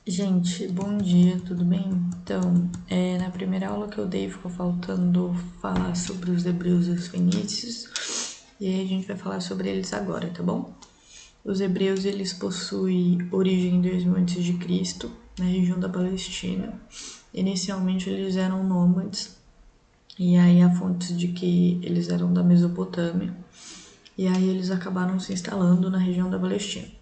Gente, bom dia, tudo bem? Então, na primeira aula que eu dei ficou faltando falar sobre os hebreus e os fenícios, e aí a gente vai falar sobre eles agora, tá bom? Os hebreus, eles possuem origem em 2000 a.C., na região da Palestina. Inicialmente eles eram nômades, e aí há fontes de que eles eram da Mesopotâmia, e aí eles acabaram se instalando na região da Palestina.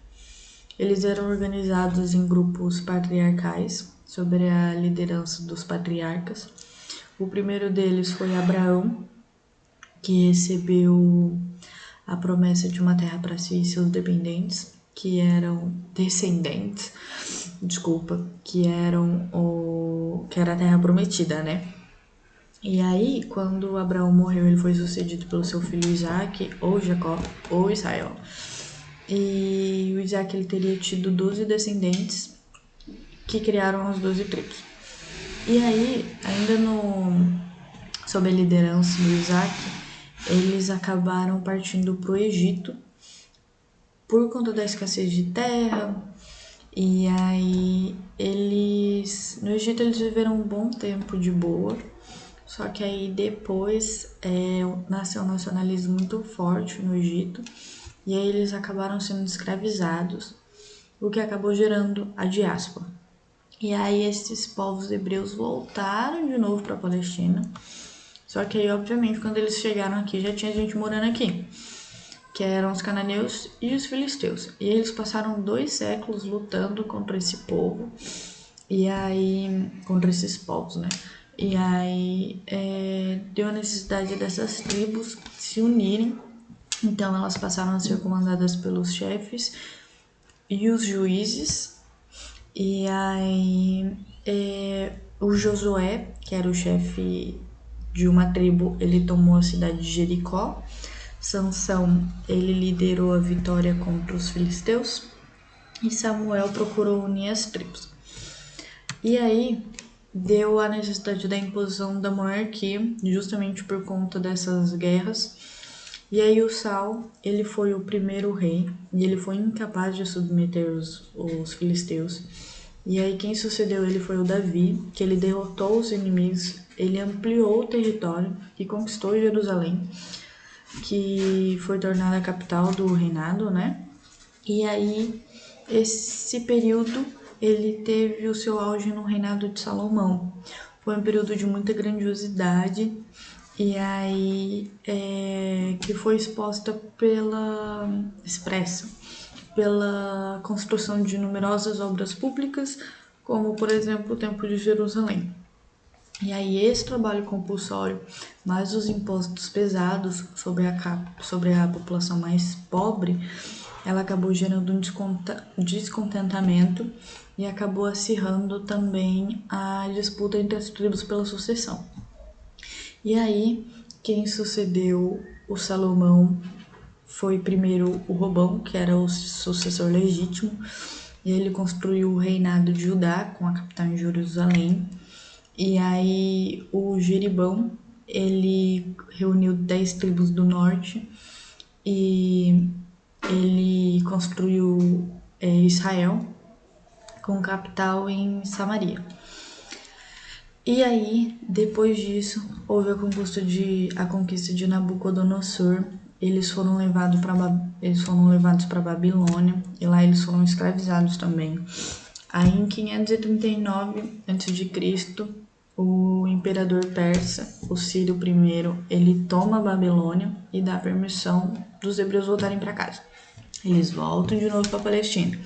Eles eram organizados em grupos patriarcais, sob a liderança dos patriarcas. O primeiro deles foi Abraão, que recebeu a promessa de uma terra para si e seus dependentes, que eram descendentes, que era a terra prometida, né? E aí, quando Abraão morreu, ele foi sucedido pelo seu filho Isaac, ou Jacó, ou Israel. E o Isaac ele teria tido 12 descendentes que criaram as 12 tribos. E aí, sob a liderança do Isaac, eles acabaram partindo para o Egito por conta da escassez de terra. E aí, no Egito eles viveram um bom tempo de boa. Só que aí depois nasceu um nacionalismo muito forte no Egito. E aí eles acabaram sendo escravizados, o que acabou gerando a diáspora. E aí esses povos hebreus voltaram de novo para a Palestina. Só que aí, obviamente, quando eles chegaram aqui, já tinha gente morando aqui, que eram os cananeus e os filisteus. E eles passaram 2 séculos lutando contra esse povo, e aí, contra esses povos, né? E aí deu a necessidade dessas tribos se unirem. Então elas passaram a ser comandadas pelos chefes e os juízes. E aí o Josué, que era o chefe de uma tribo, ele tomou a cidade de Jericó. Sansão, ele liderou a vitória contra os filisteus. E Samuel procurou unir as tribos. E aí deu a necessidade da imposição da monarquia, justamente por conta dessas guerras. E aí o Saul, ele foi o primeiro rei, e ele foi incapaz de submeter os filisteus. E aí quem sucedeu ele foi o Davi, que ele derrotou os inimigos, ele ampliou o território e conquistou Jerusalém, que foi tornada a capital do reinado, né? E aí esse período ele teve o seu auge no reinado de Salomão. Foi um período de muita grandiosidade, e aí que foi expressa pela construção de numerosas obras públicas, como por exemplo o Templo de Jerusalém. E aí esse trabalho compulsório, mais os impostos pesados sobre a população mais pobre, ela acabou gerando um descontentamento e acabou acirrando também a disputa entre as tribos pela sucessão. E aí, quem sucedeu o Salomão foi primeiro o Robão, que era o sucessor legítimo, e ele construiu o reinado de Judá com a capital em Jerusalém. E aí o Jeribão, ele reuniu 10 tribos do norte e ele construiu Israel com capital em Samaria. E aí, depois disso, houve a conquista de Nabucodonosor. Eles foram levados para Babilônia e lá eles foram escravizados também. Aí, em 539 a.C., o imperador persa, o Ciro I, ele toma a Babilônia e dá permissão dos hebreus voltarem para casa. Eles voltam de novo para a Palestina.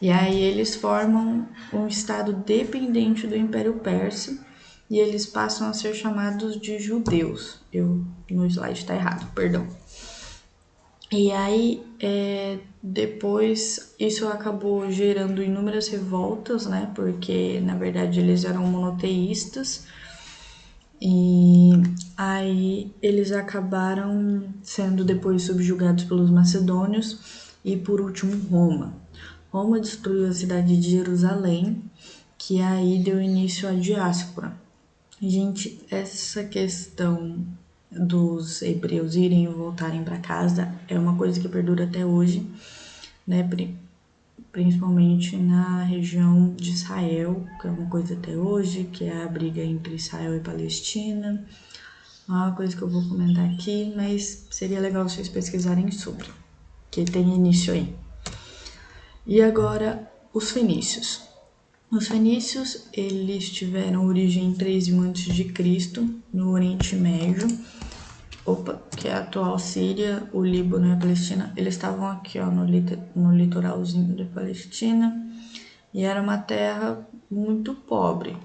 E aí eles formam um estado dependente do Império Persa e eles passam a ser chamados de judeus. No slide está errado, perdão. E aí depois isso acabou gerando inúmeras revoltas, né? Porque na verdade eles eram monoteístas. E aí eles acabaram sendo depois subjugados pelos macedônios e por último Roma. Roma destruiu a cidade de Jerusalém, que aí deu início à diáspora. Gente, essa questão dos hebreus irem e voltarem para casa é uma coisa que perdura até hoje, né? principalmente na região de Israel, que é uma coisa até hoje, que é a briga entre Israel e Palestina. Não é uma coisa que eu vou comentar aqui, mas seria legal vocês pesquisarem sobre, que tem início aí. E agora, os fenícios. Os fenícios, eles tiveram origem em 3000 a.C., no Oriente Médio, que é a atual Síria, o Líbano e a Palestina. Eles estavam aqui, ó, no litoralzinho da Palestina, e era uma terra muito pobre.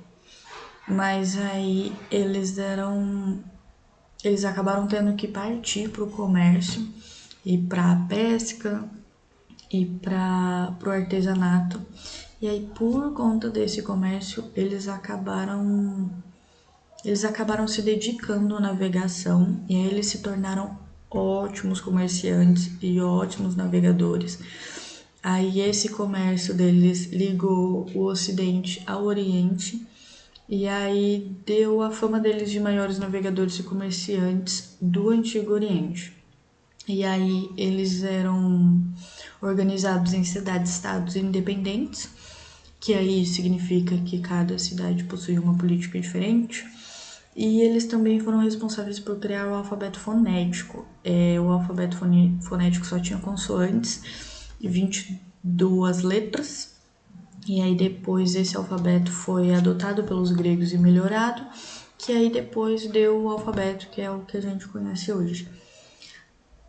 Mas aí eles acabaram tendo que partir para o comércio e para a pesca e para o artesanato. E aí, por conta desse comércio, eles acabaram se dedicando à navegação, e aí eles se tornaram ótimos comerciantes e ótimos navegadores. Aí esse comércio deles ligou o Ocidente ao Oriente, e aí deu a fama deles de maiores navegadores e comerciantes do Antigo Oriente. E aí eles eram organizados em cidades-estados independentes, que aí significa que cada cidade possuía uma política diferente. E eles também foram responsáveis por criar o alfabeto fonético. O alfabeto fonético só tinha consoantes e 22 letras. E aí depois esse alfabeto foi adotado pelos gregos e melhorado, que aí depois deu o alfabeto, que é o que a gente conhece hoje.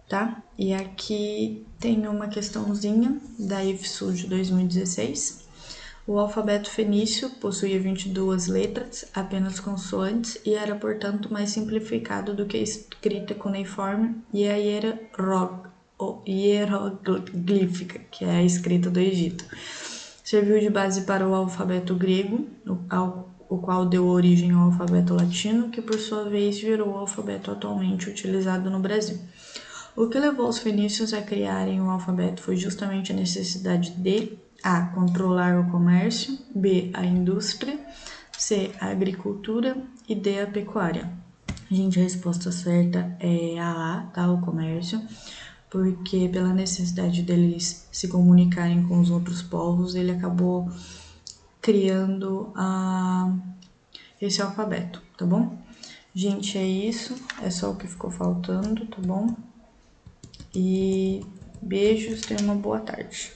Tá? E aqui tem uma questãozinha da IFSU de 2016. O alfabeto fenício possuía 22 letras, apenas consoantes, e era, portanto, mais simplificado do que a escrita cuneiforme e a hieroglífica, que é a escrita do Egito. Serviu de base para o alfabeto grego, o qual deu origem ao alfabeto latino, que por sua vez virou o alfabeto atualmente utilizado no Brasil. O que levou os fenícios a criarem o alfabeto foi justamente a necessidade de A. Controlar o comércio, B. A indústria, C. A agricultura e D. A pecuária. Gente, a resposta certa é a A, tá? O comércio, porque pela necessidade deles se comunicarem com os outros povos, ele acabou criando esse alfabeto, tá bom? Gente, é isso, é só o que ficou faltando, tá bom? E beijos, tenha uma boa tarde.